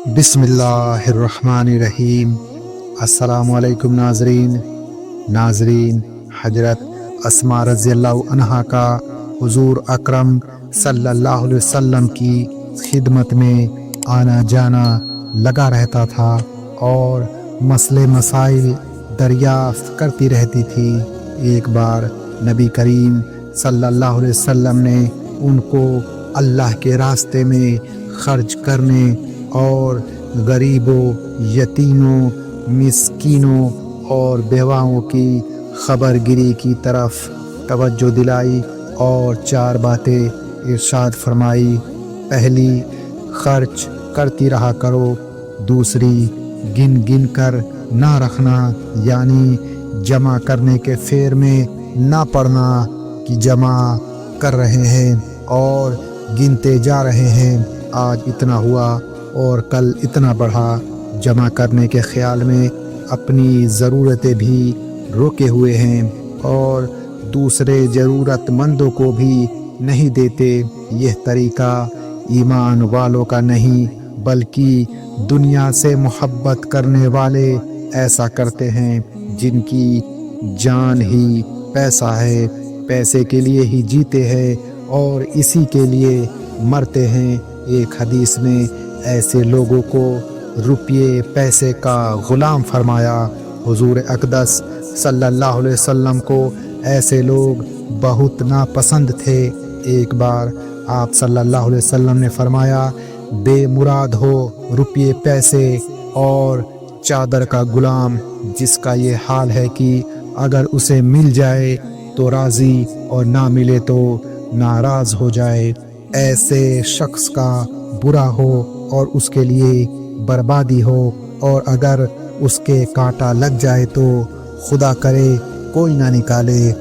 بسم اللہ الرحمن الرحیم۔ السلام علیکم ناظرین، حضرت اسماء رضی اللہ عنہا کا حضور اکرم صلی اللہ علیہ وسلم کی خدمت میں آنا جانا لگا رہتا تھا اور مسئلے مسائل دریافت کرتی رہتی تھی۔ ایک بار نبی کریم صلی اللہ علیہ وسلم نے ان کو اللہ کے راستے میں خرچ کرنے اور غریبوں، یتیموں، مسکینوں اور بیواؤں کی خبر گیری کی طرف توجہ دلائی اور 4 باتیں ارشاد فرمائی۔ پہلی، خرچ کرتی رہا کرو۔ دوسری، گن گن کر نہ رکھنا، یعنی جمع کرنے کے فعل میں نہ پڑھنا کہ جمع کر رہے ہیں اور گنتے جا رہے ہیں، آج اتنا ہوا اور کل اتنا بڑھا۔ جمع کرنے کے خیال میں اپنی ضرورتیں بھی روکے ہوئے ہیں اور دوسرے ضرورت مندوں کو بھی نہیں دیتے۔ یہ طریقہ ایمان والوں کا نہیں، بلکہ دنیا سے محبت کرنے والے ایسا کرتے ہیں جن کی جان ہی پیسہ ہے، پیسے کے لیے ہی جیتے ہیں اور اسی کے لیے مرتے ہیں۔ ایک حدیث میں ایسے لوگوں کو روپیے پیسے کا غلام فرمایا۔ حضور اقدس صلی اللہ علیہ وسلم کو ایسے لوگ بہت ناپسند تھے۔ ایک بار آپ صلی اللہ علیہ وسلم نے فرمایا، بے مراد ہو روپیے پیسے اور چادر کا غلام، جس کا یہ حال ہے کہ اگر اسے مل جائے تو راضی اور نہ ملے تو ناراض ہو جائے۔ ایسے شخص کا برا ہو اور اس کے لیے بربادی ہو، اور اگر اس کے کانٹا لگ جائے تو خدا کرے کوئی نہ نکالے۔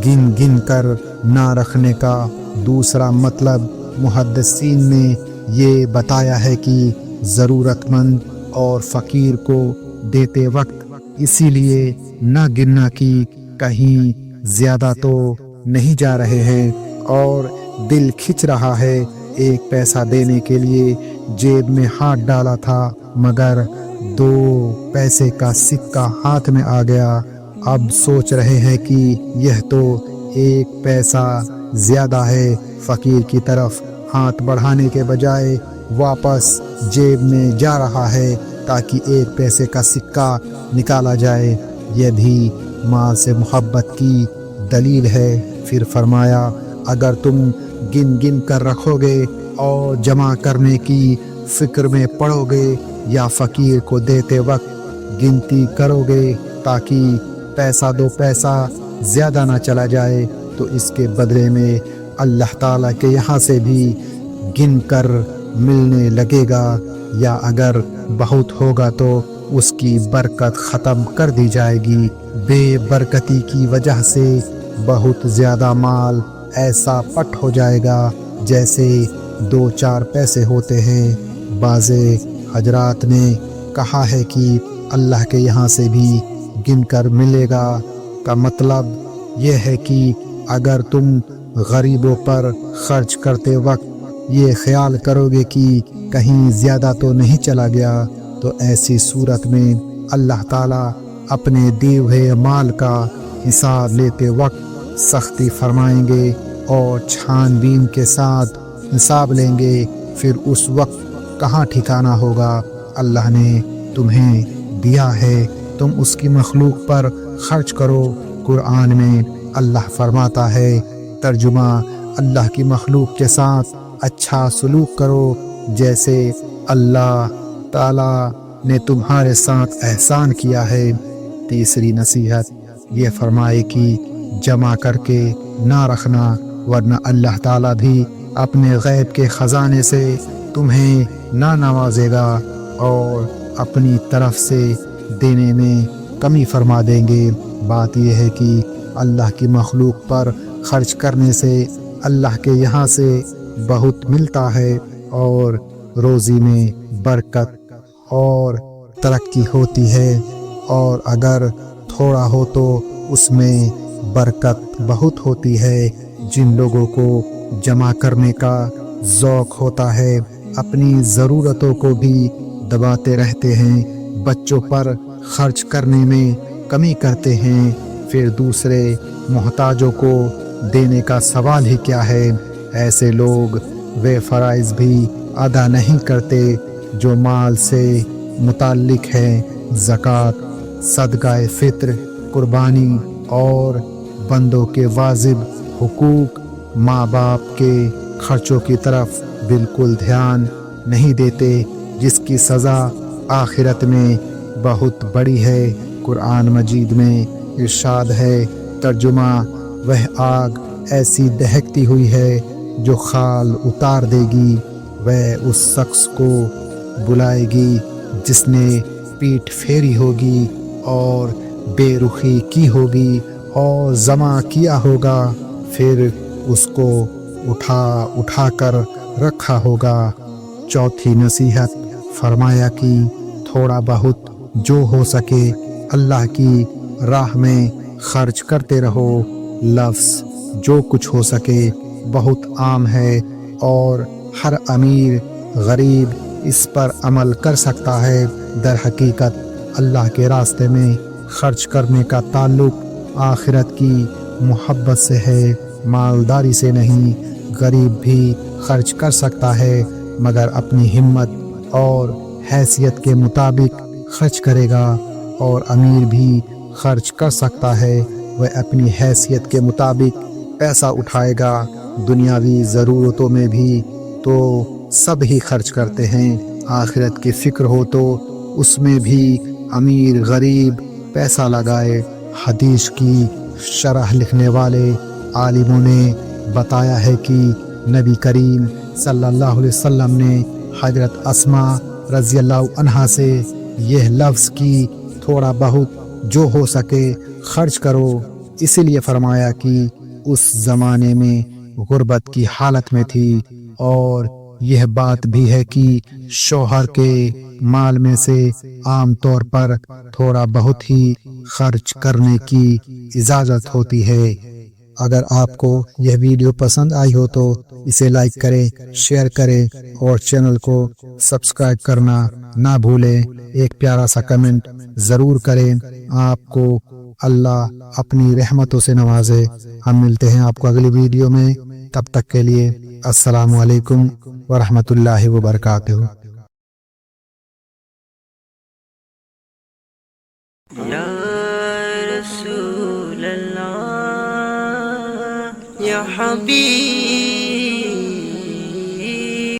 گن گن کر نہ رکھنے کا دوسرا مطلب محدثین نے یہ بتایا ہے کہ ضرورت مند اور فقیر کو دیتے وقت اسی لیے نہ گننا کہ کہیں زیادہ تو نہیں جا رہے ہیں اور دل کھچ رہا ہے۔ ایک پیسہ دینے کے لیے جیب میں ہاتھ ڈالا تھا، مگر 2 پیسے کا سکہ ہاتھ میں آ گیا۔ اب سوچ رہے ہیں کہ یہ تو 1 پیسہ زیادہ ہے۔ فقیر کی طرف ہاتھ بڑھانے کے بجائے واپس جیب میں جا رہا ہے تاکہ 1 پیسے کا سکہ نکالا جائے۔ یہ بھی مال سے محبت کی دلیل ہے۔ پھر فرمایا، اگر تم گن گن کر رکھو گے اور جمع کرنے کی فکر میں پڑو گے یا فقیر کو دیتے وقت گنتی کرو گے تاکہ پیسہ 2 پیسہ زیادہ نہ چلا جائے، تو اس کے بدلے میں اللہ تعالیٰ کے یہاں سے بھی گن کر ملنے لگے گا، یا اگر بہت ہوگا تو اس کی برکت ختم کر دی جائے گی۔ بے برکتی کی وجہ سے بہت زیادہ مال ایسا پٹ ہو جائے گا جیسے 2-4 پیسے ہوتے ہیں۔ بعض حضرات نے کہا ہے کہ اللہ کے یہاں سے بھی گن کر ملے گا کا مطلب یہ ہے کہ اگر تم غریبوں پر خرچ کرتے وقت یہ خیال کرو گے کہ کہیں زیادہ تو نہیں چلا گیا، تو ایسی صورت میں اللہ تعالیٰ اپنے دیے ہوئے مال کا حساب لیتے وقت سختی فرمائیں گے اور چھان بین کے ساتھ حساب لیں گے۔ پھر اس وقت کہاں ٹھکانہ ہوگا۔ اللہ نے تمہیں دیا ہے، تم اس کی مخلوق پر خرچ کرو۔ قرآن میں اللہ فرماتا ہے، ترجمہ، اللہ کی مخلوق کے ساتھ اچھا سلوک کرو جیسے اللہ تعالیٰ نے تمہارے ساتھ احسان کیا ہے۔ تیسری نصیحت یہ فرمائے کہ جمع کر کے نہ رکھنا، ورنہ اللہ تعالیٰ بھی اپنے غیب کے خزانے سے تمہیں نہ نوازے گا اور اپنی طرف سے دینے میں کمی فرما دیں گے۔ بات یہ ہے کہ اللہ کی مخلوق پر خرچ کرنے سے اللہ کے یہاں سے بہت ملتا ہے اور روزی میں برکت اور ترقی ہوتی ہے، اور اگر تھوڑا ہو تو اس میں برکت بہت ہوتی ہے۔ جن لوگوں کو جمع کرنے کا ذوق ہوتا ہے اپنی ضرورتوں کو بھی دباتے رہتے ہیں، بچوں پر خرچ کرنے میں کمی کرتے ہیں، پھر دوسرے محتاجوں کو دینے کا سوال ہی کیا ہے۔ ایسے لوگ وہ فرائض بھی ادا نہیں کرتے جو مال سے متعلق ہے، زکوٰۃ، صدقہ فطر، قربانی اور بندوں کے واجب حقوق۔ ماں باپ کے خرچوں کی طرف بالکل دھیان نہیں دیتے، جس کی سزا آخرت میں بہت بڑی ہے۔ قرآن مجید میں ارشاد ہے، ترجمہ: وہ آگ ایسی دہکتی ہوئی ہے جو خال اتار دے گی، وہ اس شخص کو بلائے گی جس نے پیٹھ پھیری ہوگی اور بے رخی کی ہوگی اور جمع کیا ہوگا، پھر اس کو اٹھا اٹھا کر رکھا ہوگا۔ چوتھی نصیحت، فرمایا کہ تھوڑا بہت جو ہو سکے اللہ کی راہ میں خرچ کرتے رہو۔ لفظ جو کچھ ہو سکے بہت عام ہے اور ہر امیر غریب اس پر عمل کر سکتا ہے۔ در حقیقت اللہ کے راستے میں خرچ کرنے کا تعلق آخرت کی محبت سے ہے، مالداری سے نہیں۔ غریب بھی خرچ کر سکتا ہے مگر اپنی ہمت اور حیثیت کے مطابق خرچ کرے گا، اور امیر بھی خرچ کر سکتا ہے، وہ اپنی حیثیت کے مطابق پیسہ اٹھائے گا۔ دنیاوی ضرورتوں میں بھی تو سب ہی خرچ کرتے ہیں، آخرت کی فکر ہو تو اس میں بھی امیر غریب پیسہ لگائے۔ حدیث کی شرح لکھنے والے عالموں نے بتایا ہے کہ نبی کریم صلی اللہ علیہ وسلم نے حضرت اسماء رضی اللہ عنہا سے یہ لفظ کی تھوڑا بہت جو ہو سکے خرچ کرو، اسی لیے فرمایا کہ اس زمانے میں غربت کی حالت میں تھی، اور یہ بات بھی ہے کہ شوہر کے مال میں سے عام طور پر تھوڑا بہت ہی خرچ کرنے کی اجازت ہوتی ہے۔ اگر آپ کو یہ ویڈیو پسند آئی ہو تو اسے لائک کریں، شیئر کریں اور چینل کو سبسکرائب کرنا نہ بھولیں۔ ایک پیارا سا کمنٹ ضرور کریں۔ آپ کو اللہ اپنی رحمتوں سے نوازے۔ ہم ملتے ہیں آپ کو اگلی ویڈیو میں، تب تک کے لیے السلام علیکم ورحمۃ اللہ وبرکاتہ۔ یا رسول اللہ، یا حبیب